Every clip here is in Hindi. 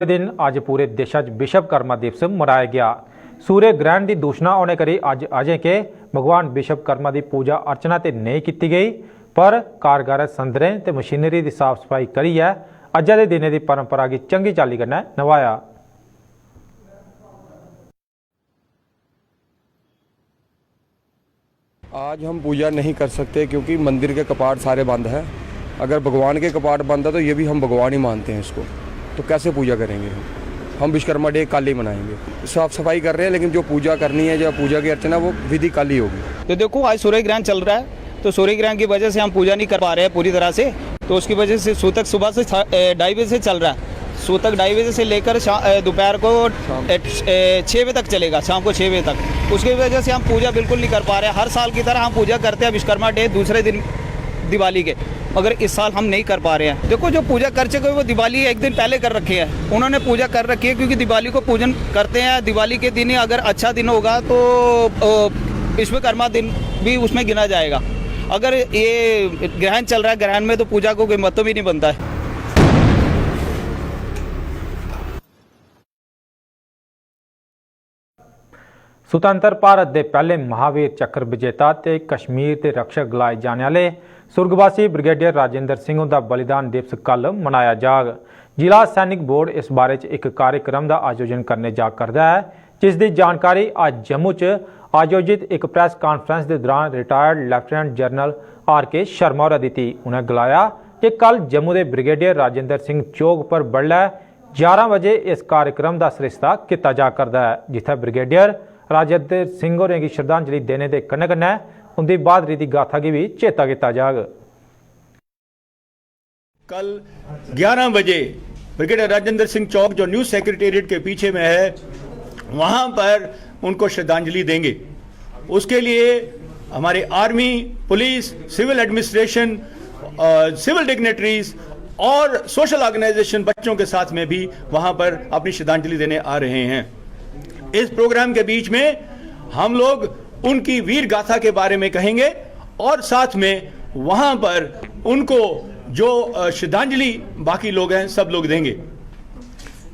दिन अज पूरे देशात विश्वकर्मा दिवस मनाया गया। सूर्य ग्रहण की दूषणा होने करी अज अजें के भगवान विश्वकर्मा की पूजा अर्चना तो नहीं की गई, पर कारगर संदरें ते मशीनरी की साफ सफाई करिए अज्ज के दिन की परंपरा की चंगी चाली कन्नै निभाया। आज हम पूजा नहीं कर सकते क्योंकि मंदिर के कपाट सारे बंद हैं। अगर भगवान के कपाट बंद है तो ये भी हम भगवान ही मानते हैं इसको, तो कैसे पूजा करेंगे हम विश्वकर्मा डे कल ही मनाएंगे। साफ सफाई कर रहे हैं लेकिन जो पूजा करनी है, जो पूजा की अर्चना वो विधि कल ही होगी। तो देखो आज सूर्य ग्रहण चल रहा है, तो सूर्य ग्रहण की वजह से हम पूजा नहीं कर पा रहे हैं पूरी तरह से, तो उसकी वजह से सूतक सुबह से 2:30 बजे से चल रहा है। सूतक 2:30 बजे से लेकर दोपहर को 6 बजे तक चलेगा, शाम को 6 बजे तक। उसकी वजह से हम पूजा बिल्कुल नहीं कर पा रहे हैं। हर साल की तरह हम पूजा करते हैं विश्वकर्मा डे दूसरे दिन दिवाली के, मगर इस साल हम नहीं कर पा रहे हैं। देखो जो पूजा कर चुके वो दिवाली एक दिन पहले कर रखे हैं, उन्होंने पूजा कर रखी है क्योंकि दिवाली को पूजन करते हैं। दिवाली के दिन ही अगर अच्छा दिन होगा तो विश्वकर्मा दिन भी उसमें गिना जाएगा। अगर ये ग्रहण चल रहा है, ग्रहण में तो पूजा को कोई महत्व भी नहीं बनता है। सुतंत्र भारत के पहले महावीर चक्र विजेता ते कश्मीर के रक्षक गलाए जाने वाले सुरगवासी ब्रिगेडियर राजेंद्र सिंह का बलिदान दिवस कल मनाया जाग। जिला सैनिक बोर्ड इस बारे एक कार्यक्रम का आयोजन करने जा करता है, जिसकी जानकारी आज जम्मू च आयोजित एक प्रेस कॉन्फ्रेंस के दौरान retired lieutenant general RK Sharma होरें दी। उन्हें गलाया कि कल जम्मू के ब्रिगेडियर राजेंद्र सिंह चौक पर बडलै 11 बजे इस कार्यक्रम का सरिस्ता किया जा करता है, जिथे ब्रिगेडियर राजेंद्र सिंह होरें की श्रद्धांजलि देने के कन्नै कन्नै उनकी बहादुरी की गाथा की भी चेता किया जाग। कल 11 बजे ब्रिगेडियर राजेंद्र सिंह चौक जो न्यूज सेक्रेटेरिएट के पीछे में है, वहां पर उनको श्रद्धांजलि देंगे। उसके लिए हमारे army, police, civil administration, civil dignitaries और सोशल ऑर्गेनाइजेशन बच्चों के साथ में भी वहां पर अपनी श्रद्धांजलि देने आ रहे हैं। इस प्रोग्राम के बीच में हम लोग उनकी वीर गाथा के बारे में कहेंगे और साथ में वहां पर उनको जो श्रद्धांजलि बाकी लोग हैं सब लोग देंगे।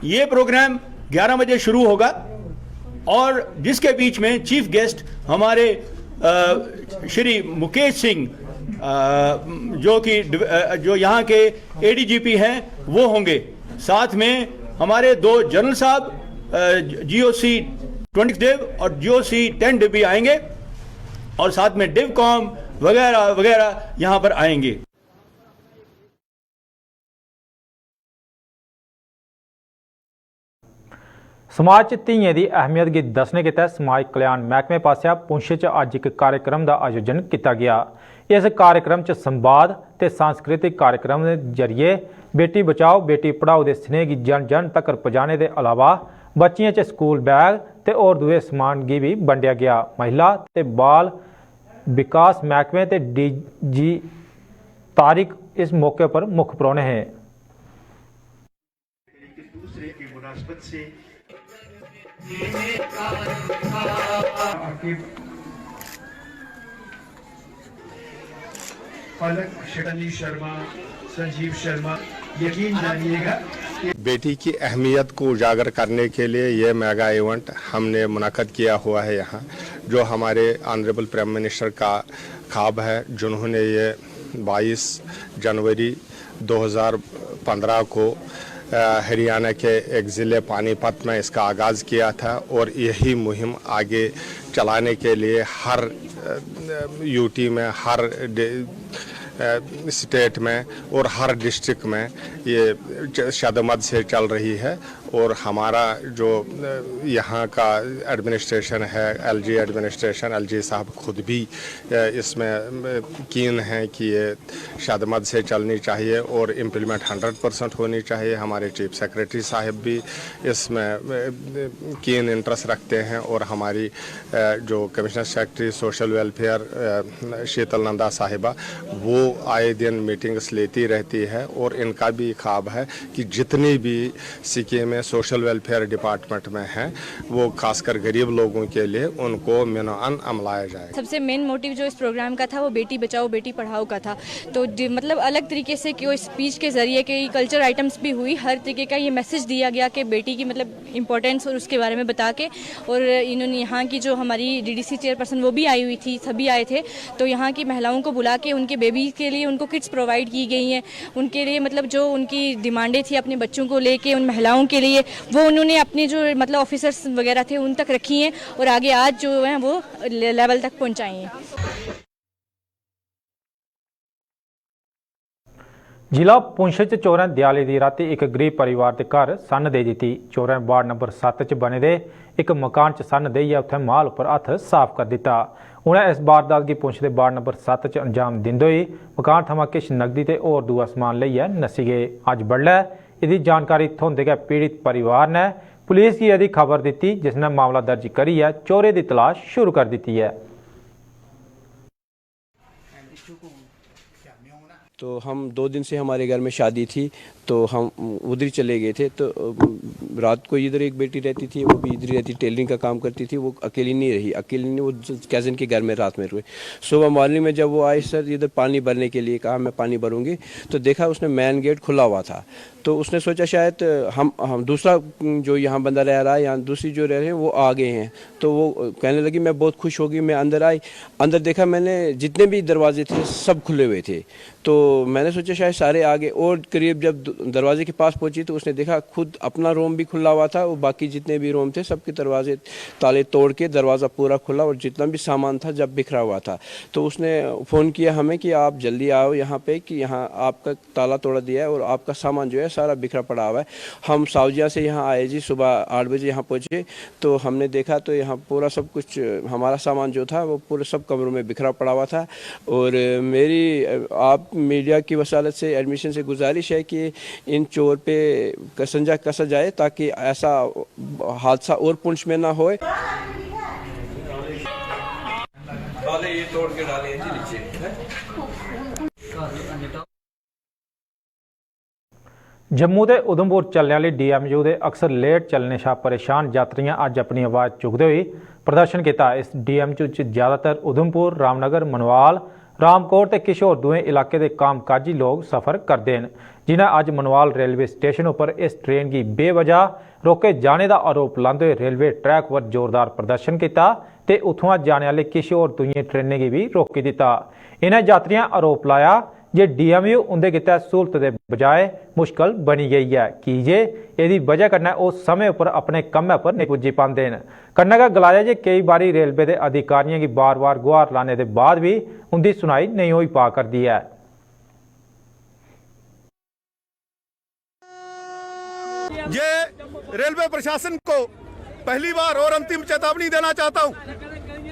ये प्रोग्राम 11 बजे शुरू होगा और जिसके बीच में चीफ गेस्ट हमारे श्री मुकेश सिंह जो यहाँ के ADGP हैं वो होंगे। साथ में हमारे 2 जनरल साहब GOC 20 डिव और GOC 10 डिव भी आएंगे और साथ में डिवकॉम वगैरह वगैरह यहां पर आएंगे। समाज च धीएं की अहमियत की दसने के तहत समाज कल्याण महकमे पासिया पुंछ च अज एक कार्यक्रम का आयोजन किया गया। इस कार्यक्रम च संवाद ते सांस्कृतिक कार्यक्रम के जरिए बेटी बचाओ बेटी पढ़ाओ के स्नेह की जन जन तक पहुँचाने के अलावा बच्चियों च स्कूल बैग ते और दूसरे समान की भी वंडिया गया। महिला ते बाल विकास महकमे ते DG तारिक इस मौके पर मुख्य परौने हैं। शर्मा, संजीव शर्मा, यकीन जानिएगा बेटी की अहमियत को उजागर करने के लिए ये मेगा इवेंट हमने मुनाकिद किया हुआ है यहाँ, जो हमारे ऑनरेबल प्राइम मिनिस्टर का ख्वाब है, जिन्होंने ये 22 जनवरी 2015 को हरियाणा के एक ज़िले पानीपत में इसका आगाज़ किया था और यही मुहिम आगे चलाने के लिए हर UT में, हर स्टेट में और हर डिस्ट्रिक्ट में ये शदमत से चल रही है। और हमारा जो यहाँ का एडमिनिस्ट्रेशन है, LG एडमिनिस्ट्रेशन, LG साहब खुद भी इसमें कीन हैं कि ये शदमत से चलनी चाहिए और इम्प्लीमेंट 100% होनी चाहिए। हमारे चीफ सेक्रेटरी साहब भी इसमें कीन इंटरेस्ट रखते हैं और हमारी जो commissioner secretary social welfare Sheetal Nanda साहिबा, वो आए दिन मीटिंग्स लेती रहती है और इनका भी ख्वाब है कि जितनी भी स्कीमें सोशल वेलफेयर डिपार्टमेंट में हैं वो खासकर गरीब लोगों के लिए उनको मिनान अमलाया जाए। सबसे मेन मोटिव जो इस प्रोग्राम का था वो बेटी बचाओ बेटी पढ़ाओ का था। तो मतलब अलग तरीके से कि वो स्पीच के जरिए कई कल्चर आइटम्स भी हुई, हर तरीके का ये मैसेज दिया गया कि बेटी की मतलब इम्पोर्टेंस और उसके बारे में बता के। और इन्होंने यहाँ की जो हमारी डीडीसी चेयरपर्सन वो भी आई हुई थी, सभी आए थे। तो यहाँ की महिलाओं को बुला के उनके बेबी के लिए उनको किट्स प्रोवाइड की गई हैं, उनके लिए मतलब जो उनकी डिमांडें थी अपने बच्चों को लेके उन महिलाओं के लिए वो उन्होंने अपने जो मतलब ऑफिसर्स वगैरह थे उन तक रखी हैं और आगे आज जो है वो लेवल तक पहुँचाई हैं। ਜ਼ਿਲ੍ਹਾ ਪੁੰਛ 'ਚ ਚੋਰਾਂ ਦਿਹਾੜੇ ਦੀ ਰਾਤੀ ਇੱਕ ਗਰੀਬ ਪਰਿਵਾਰ ਦੇ ਘਰ ਸੰਨ ਦੇ ਦਿੱਤੀ। ਚੋਰਾਂ ਵਾਰਡ ਨੰਬਰ 7 'ਚ ਬਣੇ ਦੇ ਇੱਕ ਮਕਾਨ 'ਚ ਸੰਨ ਦੇਈਆ ਉੱਥੇ ਮਾਲ ਉੱਪਰ ਹੱਥ ਸਾਫ਼ ਕਰ ਦਿੱਤਾ। ਉਹਨਾਂ ਇਸ ਵਾਰਦਾਤ ਦੀ ਪੁੰਛ ਦੇ ਵਾਰਡ ਨੰਬਰ 7 'ਚ ਅੰਜਾਮ ਦਿੰਦੇ ਹੋਏ ਮਕਾਨ ਥਮਾਂ ਕਿਸ਼ ਨਗਦੀ ਤੇ ਹੋਰ ਦੂਆ ਸਮਾਨ ਲਈਆ ਨਸੀ ਗਏ। ਅੱਜ ਬੜਲਾ ਇਹਦੀ ਜਾਣਕਾਰੀ ਇੱਥੋਂ ਦੇ ਗਿਆ ਪੀੜਿਤ ਪਰਿਵਾਰ ਨੇ ਪੁਲਿਸ की यदि खबर दी जिसने मामला दर्ज करी है, चोरे की तलाश शुरू कर दी है। तो हम 2 दिन से हमारे घर में शादी थी तो हम उधर चले गए थे। तो रात को इधर एक बेटी रहती थी, वो भी इधर रहती, टेलरिंग का काम करती थी। वो अकेली नहीं रही, अकेली नहीं, वो कज़न के घर में रात में रुके। सुबह मॉर्निंग में जब वो आए, सर इधर पानी भरने के लिए कहा, मैं पानी भरूंगी। तो देखा उसने मेन गेट खुला हुआ था। तो उसने सोचा शायद हम दूसरा जो यहाँ बंदा रह रहा है, यहाँ दूसरी जो रह रहे हैं वो आ गए हैं। तो वो कहने लगी, मैं बहुत खुश हो गई, मैं अंदर आई। अंदर देखा मैंने जितने भी दरवाजे थे सब खुले हुए थे। तो मैंने सोचा शायद सारे आ गए। और करीब जब दरवाजे के पास पहुंची तो उसने देखा खुद अपना रूम भी खुला हुआ था और बाकी जितने भी रूम थे सबके दरवाजे ताले तोड़ के दरवाज़ा पूरा खुला और जितना भी सामान था जब बिखरा हुआ था। तो उसने फ़ोन किया हमें कि आप जल्दी आओ यहाँ पे, कि यहाँ आपका ताला तोड़ा दिया है और आपका सामान जो है सारा बिखरा पड़ा हुआ है। हम साउजिया से यहाँ आए जी, सुबह 8 बजे यहाँ पहुँचे। तो हमने देखा तो यहाँ पूरा सब कुछ हमारा सामान जो था वो पूरे सब कमरों में बिखरा पड़ा हुआ था। और मेरी आप मीडिया की वसालत से एडमिशन से गुजारिश है कि इन चोर पे कसंजा कसा जाए ताकि ऐसा हादसा और पुंछ में ना होए। ये तोड़ के डाले नीचे। जम्मू के उधमपुर चलने वाली DMU के अक्सर लेट चलने से परेशान यात्रियों अज अपनी आवाज़ चुकते हुए प्रदर्शन किया। इस DMU ज़्यादातर उधमपुर, रामनगर, मनवाल, रामकोट ते किश होर दुए इलाके के कामकाजी लोग सफ़र करते हैं, जिन्हें अज मनवाल रेलवे स्टेशन पर इस ट्रेन की बेवजह रोके जाने का आरोप लाते हुए रेलवे ट्रैक पर जोरदार प्रदर्शन किया ते उत्थों जाने वाले किश होर दुई ट्रेनें की भी रोकी दिता। इन्हें यात्रियों आरोप लाया जे DMU उनके किते सहूलत के बजाय मुश्किल बनी गई है कि जे यदि वजह कन्नै वो समय पर अपने कम्मै पर नहीं पुज्जी पाते हैं। कन्नै गै गलाया जे कई बारी रेलवे के अधिकारियों की बार बार गुहार लाने के बाद भी उनकी सुनाई नहीं हो पा करती है। ये रेलवे प्रशासन को पहली बार और अंतिम चेतावनी देना चाहता हूं,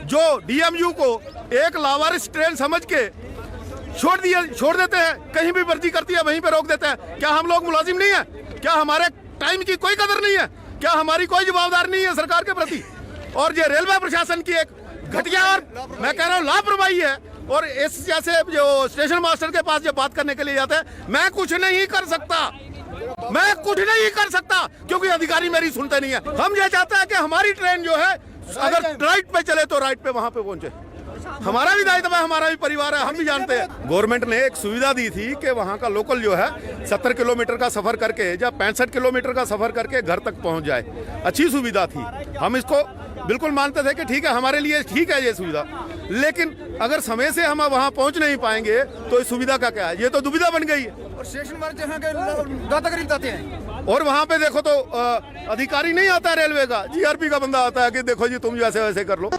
जो DMU को एक लावारिस ट्रेन समझ के छोड़ देते हैं, कहीं भी वर्दी करती है वहीं पे रोक देते हैं। क्या हम लोग मुलाजिम नहीं है? क्या हमारे टाइम की कोई कदर नहीं है? क्या हमारी कोई जवाबदारी नहीं है सरकार के प्रति? और ये रेलवे प्रशासन की एक घटिया और मैं कह रहा हूँ लापरवाही है। और इस जैसे जो स्टेशन मास्टर के पास जो बात करने के लिए जाते हैं, मैं कुछ नहीं कर सकता क्योंकि अधिकारी मेरी सुनते नहीं है। हम ये चाहते हैं कि हमारी ट्रेन जो है अगर राइट पे चले तो राइट पे वहां पे पहुंचे। हमारा भी दायित्व है, हमारा भी परिवार है, हम भी जानते हैं। गवर्नमेंट ने एक सुविधा दी थी कि वहाँ का लोकल जो है 70 किलोमीटर का सफर करके या 65 किलोमीटर का सफर करके घर तक पहुँच जाए। अच्छी सुविधा थी, हम इसको बिल्कुल मानते थे कि ठीक है, हमारे लिए ठीक है ये सुविधा। लेकिन अगर समय से हम वहाँ पहुँच नहीं पाएंगे तो इस सुविधा का क्या है? ये तो दुविधा बन गई है। और स्टेशन पर जहाँ के दादागिरी आते हैं और वहाँ पे देखो तो अधिकारी नहीं आता रेलवे का, GRP का बंदा आता है कि देखो जी तुम जैसे वैसे कर लो।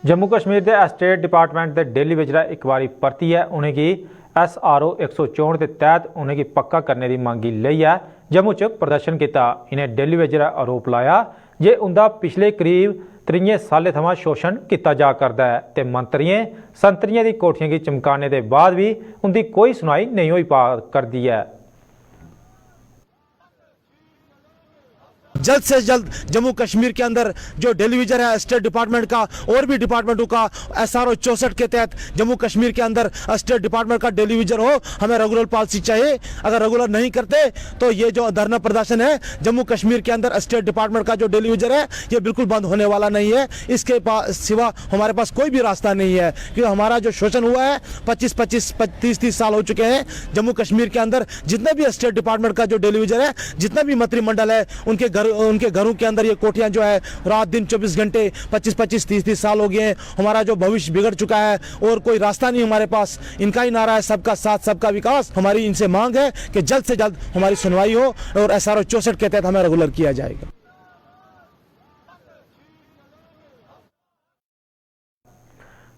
जम्मू कश्मीर के स्टेट डिपार्टमेंट के डेली विजरा एक बार परती है उन्हेंगी SRO 164 के तहत उन्हेंगी पक्का करने की मांगी लई है। जम्मू च प्रदर्शन किया। इन्हें डेली विजरा आरोप लाया जे उनका पिछले करीब 3 साल थमां शोषण किया जा करता है ते मंत्रियों संतरियों की कोठियां की चमकाने के बाद भी उनकी कोई सुनाई नहीं हो पा करती है। जल्द से जल्द जम्मू कश्मीर के अंदर जो डेलीविजन है स्टेट डिपार्टमेंट का और भी डिपार्टमेंटों का SRO 64 के तहत जम्मू कश्मीर के अंदर स्टेट डिपार्टमेंट का डेलीविजन हो। हमें रेगुलर पॉलिसी चाहिए। अगर रेगुलर नहीं करते तो ये जो धरना प्रदर्शन है जम्मू कश्मीर के अंदर स्टेट डिपार्टमेंट का जो डेलीविजन है ये बिल्कुल बंद होने वाला नहीं है। इसके सिवा हमारे पास कोई भी रास्ता नहीं है, क्योंकि हमारा जो शोषण हुआ है 25-25, 30-30 साल हो चुके हैं। जम्मू कश्मीर के अंदर जितने भी स्टेट डिपार्टमेंट का जो डेलीविजन है, जितना भी मंत्रिमंडल है, उनके घरों के अंदर ये कोठियां जो है रात दिन 24 घंटे 25-25, 30-30 साल हो गए हैं। हमारा जो भविष्य बिगड़ चुका है और कोई रास्ता नहीं हमारे पास। इनका ही नारा है सबका साथ सबका विकास। हमारी इनसे मांग है कि जल्द से जल्द हमारी सुनवाई हो और SRO 64 के तहत हमें रेगुलर किया जाएगा।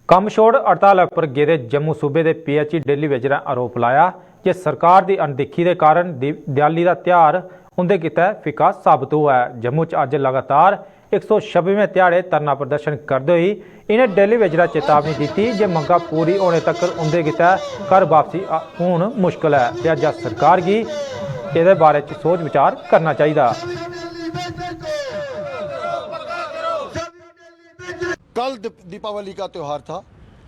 ਕੰਮ ਛੋੜ ਹੜਤਾਲ ਉੱਪਰ ਗਏ ਜੰਮੂ ਸੂਬੇ ਦੇ PHE ਡੇਲੀ ਵੇਜਰਾਂ ਆਰੋਪ ਲਾਇਆ ਕਿ ਸਰਕਾਰ ਦੀ ਅਣਦੇਖੀ ਦੇ ਕਾਰਨ ਦਿਵਾਲੀ ਦਾ ਤਿਉਹਾਰ ਉਹਦੇ ਕਿਤੇ ਫਿੱਕਾ ਸਾਬਤ ਹੋਇਆ ਹੈ। ਜੰਮੂ 'ਚ ਅੱਜ ਲਗਾਤਾਰ 126ਵੇਂ ਦਿਹਾੜੇ ਧਰਨਾ ਪ੍ਰਦਰਸ਼ਨ ਕਰਦੇ ਹੋਏ ਇਹਨੇ ਡੇਲੀ ਵੇਜਰਾਂ ਚੇਤਾਵਨੀ ਦਿੱਤੀ ਜੇ ਮੰਗਾਂ ਪੂਰੀ ਹੋਣੇ ਤੱਕ ਉਹਦੇ ਕਿਤੇ ਘਰ ਵਾਪਸੀ ਹੁਣ ਮੁਸ਼ਕਲ ਹੈ ਤੇ ਅੱਜ ਸਰਕਾਰ ਕੀ ਇਹਦੇ ਬਾਰੇ 'ਚ ਸੋਚ ਵਿਚਾਰ ਕਰਨਾ ਚਾਹੀਦਾ। कल दीपावली का त्यौहार था,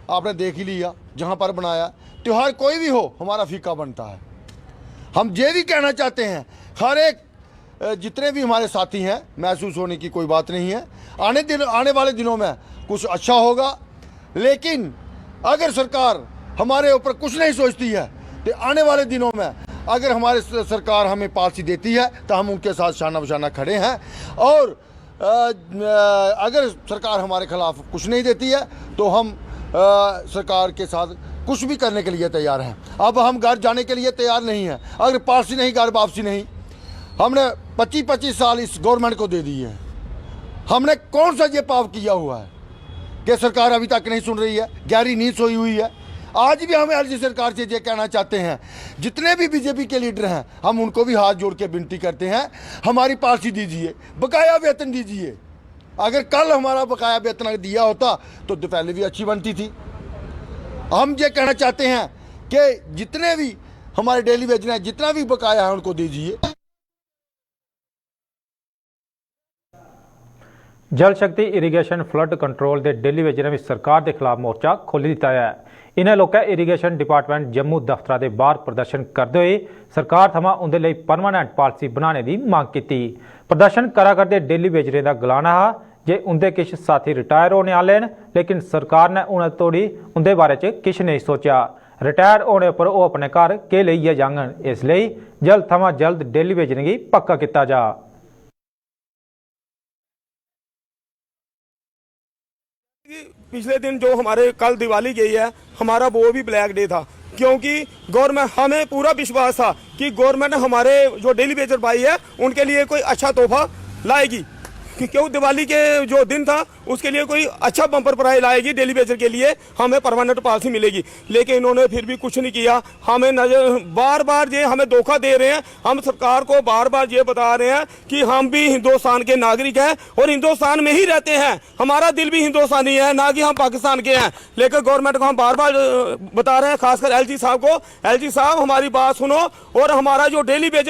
आपने देख ही लिया। जहां पर बनाया त्यौहार कोई भी हो हमारा फीका बनता है। हम ये भी कहना चाहते हैं हर एक जितने भी हमारे साथी हैं, महसूस होने की कोई बात नहीं है। आने वाले दिनों में कुछ अच्छा होगा, लेकिन अगर सरकार हमारे ऊपर कुछ नहीं सोचती है तो आने वाले दिनों में अगर हमारे सरकार हमें पॉलिसी देती है तो हम उनके साथ शाना बशाना खड़े हैं। और अगर सरकार हमारे खिलाफ कुछ नहीं देती है तो हम सरकार के साथ कुछ भी करने के लिए तैयार हैं। अब हम घर जाने के लिए तैयार नहीं हैं। अगर पॉलिसी नहीं, घर वापसी नहीं। हमने 25-25 साल इस गवर्नमेंट को दे दिए हैं। हमने कौन सा ये पाप किया हुआ है कि सरकार अभी तक नहीं सुन रही है, गहरी नींद सोई हुई है। आज भी हम एलजी सरकार से ये कहना चाहते हैं, जितने भी बीजेपी के लीडर हैं हम उनको भी हाथ जोड़ के विनती करते हैं, हमारी पॉलिसी दीजिए, बकाया वेतन दीजिए। अगर कल हमारा बकाया वेतन दिया होता तो दिवाली भी अच्छी बनती थी। हम ये कहना चाहते हैं कि जितने भी हमारे डेली वेज हैं, जितना भी बकाया है उनको दीजिए। जल शक्ति इरीगेशन फ्लड कंट्रोल के डेली वेजर भी सरकार के खिलाफ मोर्चा खोल दिता है। इन्हें लोगों इरीगेशन डिपार्टमेंट जम्मू दफ्तर के बाहर प्रदर्शन करते हुए सरकार थमां उनके लिए परमानेंट पॉलिसी बनाने की मांग की। प्रदर्शन करा करते डेली वेजरें का गलाना है जे उनके कुछ साथी रिटायर होने वाले हैं, लेकिन सरकार ने उन्हें तोड़ी उनके बारे च कुछ नहीं सोचा। रिटायर होने पर वो अपने घर के लिए जांगन, इसलिए जल्द थमां जल्द डेली वेजरें की पक्का किया जा। पिछले दिन जो हमारे कल दिवाली गई है, हमारा वो भी ब्लैक डे था, क्योंकि गवर्नमेंट, हमें पूरा विश्वास था कि गवर्नमेंट हमारे जो डेली वेजर भाई है उनके लिए कोई अच्छा तोहफा लाएगी, क्यों दिवाली के जो दिन था उसके लिए कोई अच्छा बम्पर प्राइज लाएगी, डेली वेजर के लिए हमें परमानेंट पॉलिसी मिलेगी। लेकिन इन्होंने फिर भी कुछ नहीं किया। हमें बार बार ये हमें धोखा दे रहे हैं। हम सरकार को बार बार ये बता रहे हैं कि हम भी हिंदुस्तान के नागरिक हैं और हिंदुस्तान में ही रहते हैं, हमारा दिल भी हिंदुस्तानी है, ना कि हम पाकिस्तान के हैं। लेकिन गवर्नमेंट को हम बार बार बता रहे हैं, खासकर एलजी साहब को, एलजी साहब हमारी बात सुनो और हमारा जो डेली वेज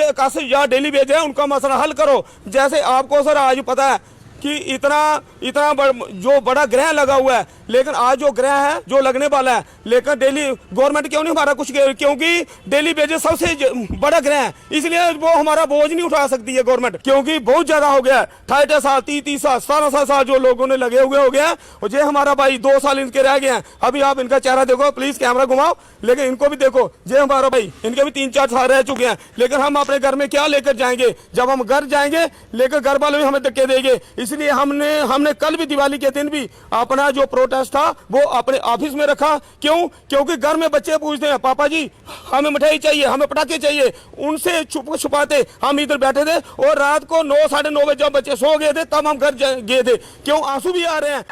या डेली वेज है उनका मसला हल करो। जैसे आपको सर आज पता है कि इतना जो बड़ा ग्रह लगा हुआ है, लेकिन आज जो ग्रह है जो लगने वाला है, लेकिन डेली गवर्नमेंट क्यों नहीं हमारा कुछ, क्योंकि डेली वेजेस सबसे बड़ा ग्रह है, इसलिए वो हमारा बोझ नहीं उठा सकती है गवर्नमेंट, क्योंकि बहुत ज्यादा हो गया है। 28 साल 30 साल 17 साल जो लोगों ने लगे हुए हो गया, और ये हमारा भाई 2 साल इनके रह गए हैं। अभी आप इनका चेहरा देखो, प्लीज कैमरा घुमाओ, लेकिन इनको भी देखो, ये हमारा भाई, इनके भी 3-4 साल रह चुके हैं। लेकिन हम अपने घर में क्या लेकर जाएंगे? जब हम घर जाएंगे लेकर घर वाले भी हमें धक्के देंगे। इसलिए हमने कल भी दिवाली के दिन भी अपना जो प्रोटेस्ट था वो अपने ऑफिस में रखा। क्यों? क्योंकि घर में बच्चे पूछते हैं, पापा जी हमें मिठाई चाहिए, हमें पटाखे चाहिए, उनसे छुपाते हम इधर बैठे थे, और रात को 9 साढ़े 9 बजे जब बच्चे सो गए थे तब हम घर गए थे। क्यों? आंसू भी आ रहे हैं।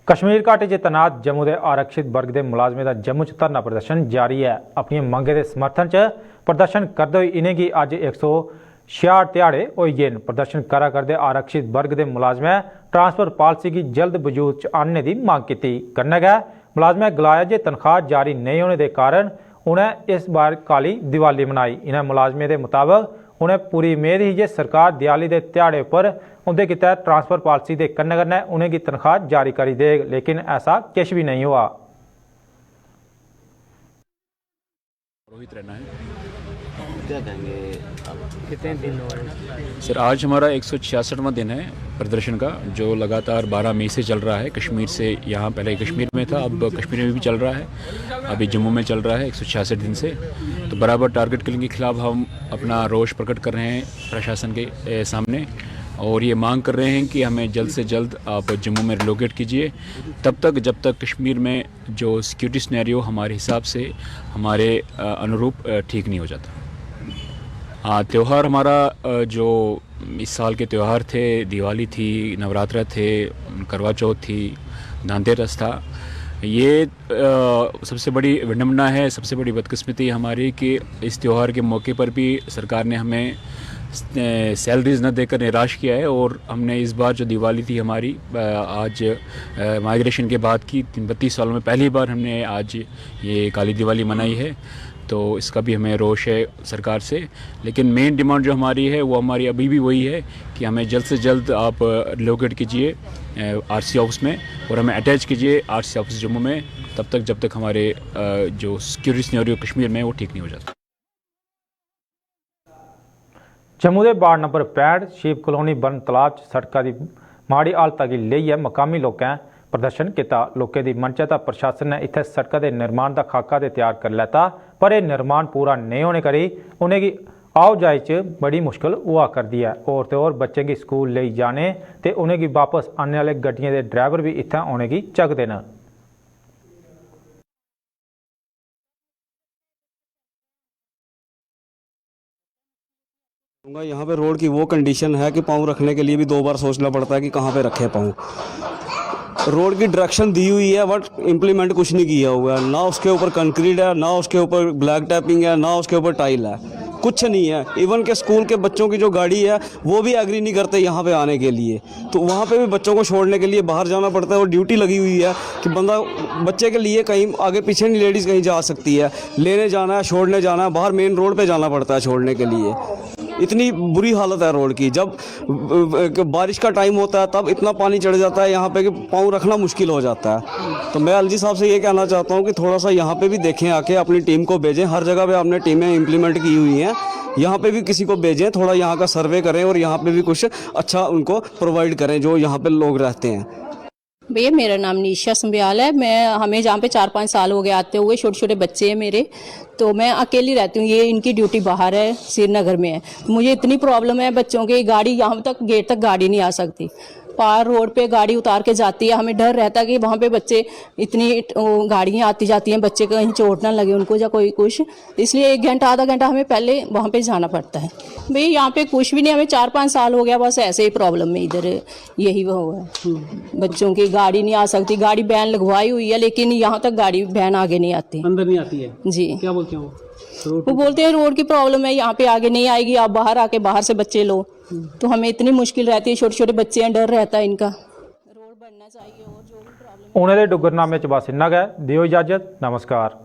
कश्मीर घाटी च तैनात जम्मू के आरक्षित वर्ग के मुलाजमें का जम्मू च धरना प्रदर्शन जारी है। अपनी मंगें के समर्थन च प्रदर्शन करते हुए इन्हें की अज 166 दिहाड़े हो गए। प्रदर्शन करा करते आरक्षित वर्ग के मुलाजमें ट्रांसफर पॉलिसी की जल्द वजूद च आनने की मांग की। कन्नै गै मुलाजमें गलाया जे तनख्वाह जारी नहीं होने के कारण उन्हें इस बार काली दिवाली मनाई। इन्हें मुलाजमें के मुताबिक उन्हें पूरी उम्मीद ही जे सरकार दिवाली के दिहाड़े पर उनके किते ट्रांसफर पॉलिसी के कन्नै कन्नै उन्हें तनख्वाह जारी करी देग, लेकिन ऐसा कुछ भी नहीं हुआ। रोहित रहना है। क्या कहेंगे कितने दिन हो गए सर? आज हमारा 166वां दिन है प्रदर्शन का, जो लगातार 12 मई से चल रहा है। कश्मीर से यहाँ पहले कश्मीर में था, अब कश्मीर में भी चल रहा है, अभी जम्मू में चल रहा है 166 दिन से। तो बराबर टारगेट किलिंग के खिलाफ हम अपना रोष प्रकट कर रहे हैं प्रशासन के सामने, और ये मांग कर रहे हैं कि हमें जल्द से जल्द आप जम्मू में रिलोकेट कीजिए, तब तक जब तक कश्मीर में जो सिक्योरिटी सिनेरियो हमारे हिसाब से हमारे अनुरूप ठीक नहीं हो जाता। हाँ, त्यौहार हमारा जो इस साल के त्यौहार थे, दिवाली थी, नवरात्रा थे, करवा चौथ थी, धनतेरस था। ये सबसे बड़ी विडम्बना है, सबसे बड़ी बदकिस्मती हमारी कि इस त्यौहार के मौके पर भी सरकार ने हमें सैलरीज न देकर निराश किया है। और हमने इस बार जो दिवाली थी हमारी आज माइग्रेशन के बाद की 32 सालों में पहली बार हमने आज ये काली दिवाली मनाई है, तो इसका भी हमें रोष है सरकार से। लेकिन मेन डिमांड जो हमारी है वो हमारी अभी भी वही है कि हमें जल्द से जल्द आप रिलोकेट कीजिए आरसी ऑफिस में, और हमें अटैच कीजिए आरसी ऑफिस जम्मू में, तब तक जब तक हमारे जो सिक्योरिटी सिनेरियो कश्मीर में वो ठीक नहीं हो जाता। जम्मू के वार्ड नंबर 65 शिव कॉलोनी बन तलाब सड़कों की माड़ी हालत की लेइयै मकामी लोगों प्रदर्शन किया। लोगों की मनचा प्रशासन ने इत्थे सड़कों के निर्माण का खाका तो तैयार कर लिया, पर यह निर्माण पूरा नहीं होने करी उन्हें आओजाई च बड़ी मुश्किल हुआ करती है। और तो और बच्चे की स्कूल ले जाने ते उन्हें वापस आने वाले गड्डियों के ड्राइवर भी इत्थे आने की झकते हैं। यहाँ पे रोड की वो कंडीशन है कि पाँव रखने के लिए भी 2 बार सोचना पड़ता है कि कहाँ पे रखे पाँव। रोड की डायरेक्शन दी हुई है बट इम्प्लीमेंट कुछ नहीं किया हुआ है, ना उसके ऊपर कंक्रीट है, ना उसके ऊपर ब्लैक टैपिंग है, ना उसके ऊपर टाइल है, कुछ नहीं है। इवन के स्कूल के बच्चों की जो गाड़ी है वो भी एग्री नहीं करते यहाँ पे आने के लिए, तो वहाँ पे भी बच्चों को छोड़ने के लिए बाहर जाना पड़ता है। और ड्यूटी लगी हुई है कि बंदा बच्चे के लिए कहीं आगे पीछे नहीं लेडीज़ कहीं जा सकती है, लेने जाना है, छोड़ने जाना है, बाहर मेन रोड पे जाना पड़ता है छोड़ने के लिए। इतनी बुरी हालत है रोड की। जब बारिश का टाइम होता है तब इतना पानी चढ़ जाता है यहाँ पे कि पाँव रखना मुश्किल हो जाता है। तो मैं एलजी साहब से ये कहना चाहता हूँ कि थोड़ा सा यहाँ पे भी देखें, आके अपनी टीम को भेजें। हर जगह पे आपने टीमें इम्प्लीमेंट की हुई हैं, यहाँ पे भी किसी को भेजें, थोड़ा यहाँ का सर्वे करें और यहाँ पे भी कुछ अच्छा उनको प्रोवाइड करें जो यहाँ पे लोग रहते हैं। भैया मेरा नाम निशा संबियाल है। हमें जहाँ पे 4-5 साल हो गए आते हुए, छोटे छोटे बच्चे हैं मेरे, तो मैं अकेली रहती हूँ। ये इनकी ड्यूटी बाहर है, श्रीनगर में है। मुझे इतनी प्रॉब्लम है बच्चों की, गाड़ी यहाँ तक गेट तक गाड़ी नहीं आ सकती, पार रोड पे गाड़ी उतार के जाती है। हमें डर रहता है कि वहाँ पे बच्चे इतनी गाड़ियाँ आती जाती हैं, बच्चे कहीं चोट ना लगे उनको या कोई कुछ, इसलिए 1 घंटा आधा घंटा हमें पहले वहाँ पे जाना पड़ता है। भाई यहाँ पे कुछ भी नहीं, हमें 4-5 साल हो गया बस ऐसे ही प्रॉब्लम में इधर यही वो है। बच्चों की गाड़ी नहीं आ सकती, गाड़ी बैन लगवाई हुई है लेकिन यहाँ तक गाड़ी बैन आगे नहीं आती, अंदर नहीं आती है जी। क्या बोलते हैं वो बोलते हैं रोड की प्रॉब्लम है, यहाँ पे आगे नहीं आएगी, आप बाहर आके बाहर से बच्चे लो। तो हमें इतनी मुश्किल रहती है, छोटे छोटे बच्चे हैं, डर रहता है इनका। रोड बनना चाहिए और जो भी प्रॉब्लम उन्हें डुगरनामे च बस इन्ना गै, दियो इजाजत, नमस्कार।